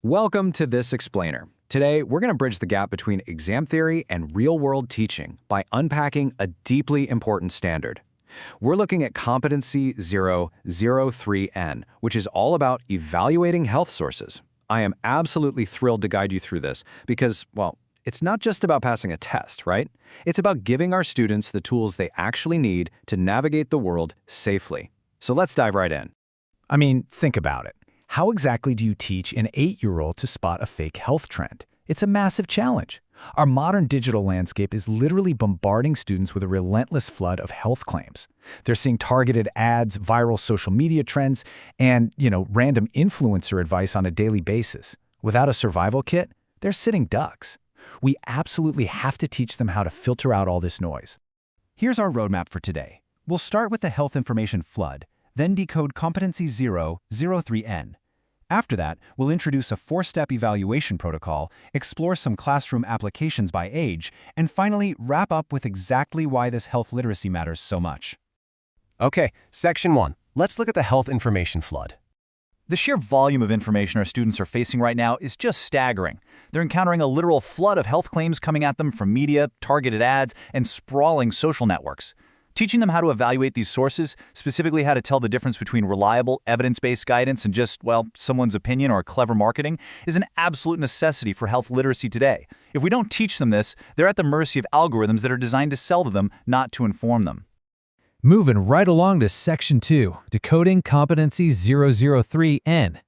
Welcome to This Explainer. Today, we're going to bridge the gap between exam theory and real-world teaching by unpacking a deeply important standard. We're looking at Competency 003N, which is all about evaluating health sources. I am absolutely thrilled to guide you through this because, well, it's not just about passing a test, right? It's about giving our students the tools they actually need to navigate the world safely. So let's dive right in. I mean, think about it. How exactly do you teach an 8-year-old to spot a fake health trend? It's a massive challenge. Our modern digital landscape is literally bombarding students with a relentless flood of health claims. They're seeing targeted ads, viral social media trends, and, random influencer advice on a daily basis. Without a survival kit, they're sitting ducks. We absolutely have to teach them how to filter out all this noise. Here's our roadmap for today. We'll start with the health information flood, then decode Competency 003N. After that, we'll introduce a 4-step evaluation protocol, explore some classroom applications by age, and finally wrap up with exactly why this health literacy matters so much. Okay, Section 1. Let's look at the health information flood. The sheer volume of information our students are facing right now is just staggering. They're encountering a literal flood of health claims coming at them from media, targeted ads, and sprawling social networks. Teaching them how to evaluate these sources, specifically how to tell the difference between reliable, evidence-based guidance and just, someone's opinion or clever marketing, is an absolute necessity for health literacy today. If we don't teach them this, they're at the mercy of algorithms that are designed to sell to them, not to inform them. Moving right along to Section 2, decoding Competency 003N.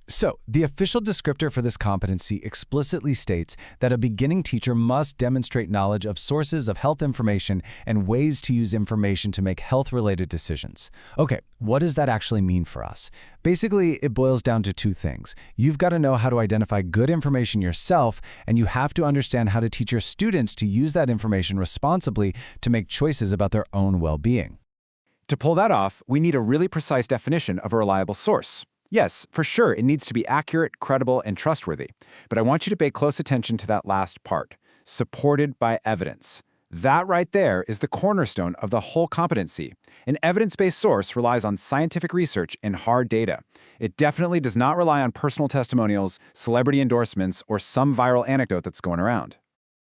So, the official descriptor for this competency explicitly states that a beginning teacher must demonstrate knowledge of sources of health information and ways to use information to make health-related decisions. Okay, what does that actually mean for us? Basically, it boils down to two things. You've got to know how to identify good information yourself, and you have to understand how to teach your students to use that information responsibly to make choices about their own well-being. To pull that off, we need a really precise definition of a reliable source. Yes, for sure, it needs to be accurate, credible, and trustworthy. But I want you to pay close attention to that last part, supported by evidence. That right there is the cornerstone of the whole competency. An evidence-based source relies on scientific research and hard data. It definitely does not rely on personal testimonials, celebrity endorsements, or some viral anecdote that's going around.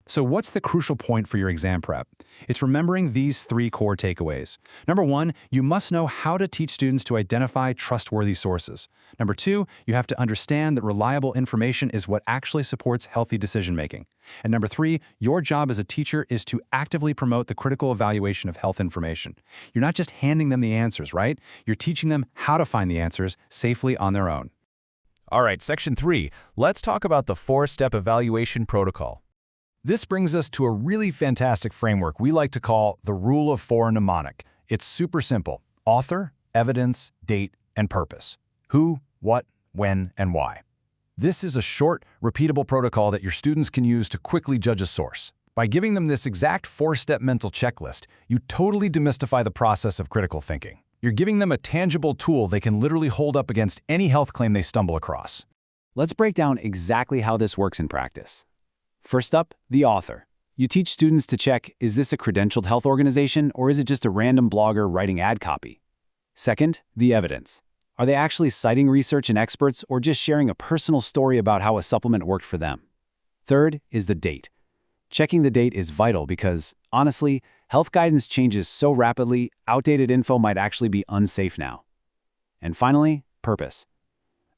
So what's the crucial point for your exam prep? It's remembering these 3 core takeaways. Number 1, you must know how to teach students to identify trustworthy sources. Number 2, you have to understand that reliable information is what actually supports healthy decision-making. And number 3, your job as a teacher is to actively promote the critical evaluation of health information. You're not just handing them the answers, right? You're teaching them how to find the answers safely on their own. All right, Section 3. Let's talk about the 4-step evaluation protocol. This brings us to a really fantastic framework we like to call the Rule of 4 mnemonic. It's super simple. Author, evidence, date, and purpose. Who, what, when, and why. This is a short, repeatable protocol that your students can use to quickly judge a source. By giving them this exact 4-step mental checklist, you totally demystify the process of critical thinking. You're giving them a tangible tool they can literally hold up against any health claim they stumble across. Let's break down exactly how this works in practice. First up, the author. You teach students to check, is this a credentialed health organization or is it just a random blogger writing ad copy? Second, the evidence. Are they actually citing research and experts or just sharing a personal story about how a supplement worked for them? Third is the date. Checking the date is vital because, honestly, health guidance changes so rapidly, outdated info might actually be unsafe now. And finally, purpose.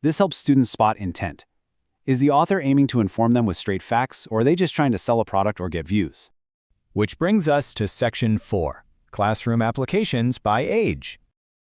This helps students spot intent. Is the author aiming to inform them with straight facts, or are they just trying to sell a product or get views? Which brings us to Section 4, classroom applications by age.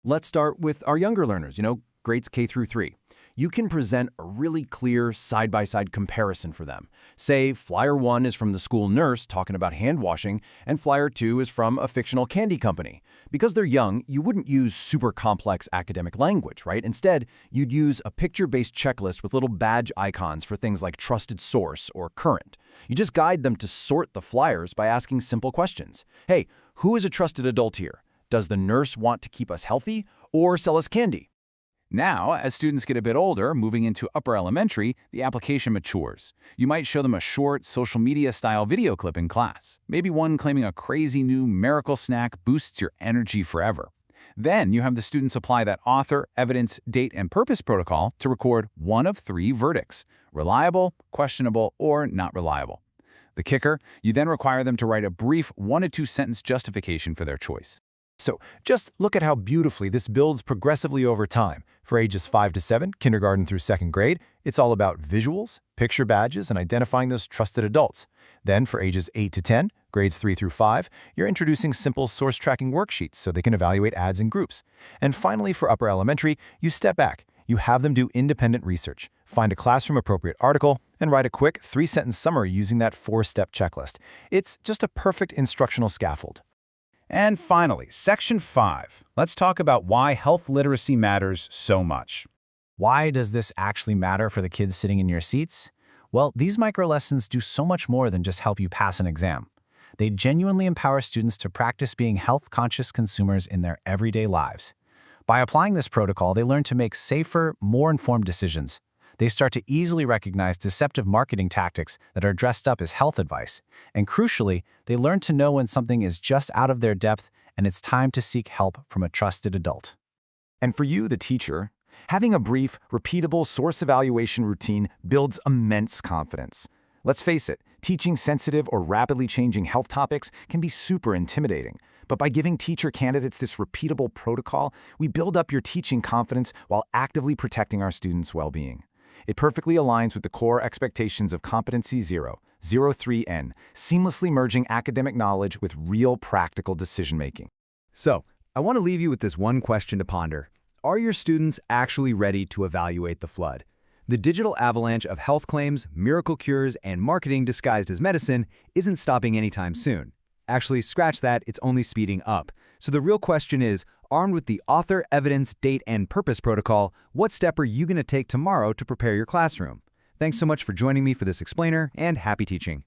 Let's start with our younger learners, grades K through 3. You can present a really clear side-by-side comparison for them. Say, Flyer 1 is from the school nurse talking about hand washing, and Flyer 2 is from a fictional candy company. Because they're young, you wouldn't use super complex academic language, right? Instead, you'd use a picture-based checklist with little badge icons for things like trusted source or current. You just guide them to sort the flyers by asking simple questions. Hey, who is a trusted adult here? Does the nurse want to keep us healthy or sell us candy? Now, as students get a bit older, moving into upper elementary, the application matures. You might show them a short, social media-style video clip in class, maybe one claiming a crazy new miracle snack boosts your energy forever. Then you have the students apply that author, evidence, date, and purpose protocol to record one of 3 verdicts: reliable, questionable, or not reliable. The kicker, you then require them to write a brief 1 to 2 sentence justification for their choice. So just look at how beautifully this builds progressively over time. For ages 5 to 7, kindergarten through 2nd grade, it's all about visuals, picture badges, and identifying those trusted adults. Then for ages 8 to 10, grades 3 through 5, you're introducing simple source tracking worksheets so they can evaluate ads in groups. And finally, for upper elementary, you step back. You have them do independent research, find a classroom-appropriate article, and write a quick 3-sentence summary using that 4-step checklist. It's just a perfect instructional scaffold. And finally, Section 5. Let's talk about why health literacy matters so much. Why does this actually matter for the kids sitting in your seats? Well, these micro-lessons do so much more than just help you pass an exam. They genuinely empower students to practice being health-conscious consumers in their everyday lives. By applying this protocol, they learn to make safer, more informed decisions. They start to easily recognize deceptive marketing tactics that are dressed up as health advice. And crucially, they learn to know when something is just out of their depth and it's time to seek help from a trusted adult. And for you, the teacher, having a brief, repeatable source evaluation routine builds immense confidence. Let's face it, teaching sensitive or rapidly changing health topics can be super intimidating. But by giving teacher candidates this repeatable protocol, we build up your teaching confidence while actively protecting our students' well-being. It perfectly aligns with the core expectations of Competency 003N, seamlessly merging academic knowledge with real practical decision-making. So, I want to leave you with this one question to ponder. Are your students actually ready to evaluate the flood? The digital avalanche of health claims, miracle cures, and marketing disguised as medicine isn't stopping anytime soon. Actually, scratch that, it's only speeding up. So the real question is, armed with the author, evidence, date, and purpose protocol, what step are you going to take tomorrow to prepare your classroom? Thanks so much for joining me for this explainer, and happy teaching.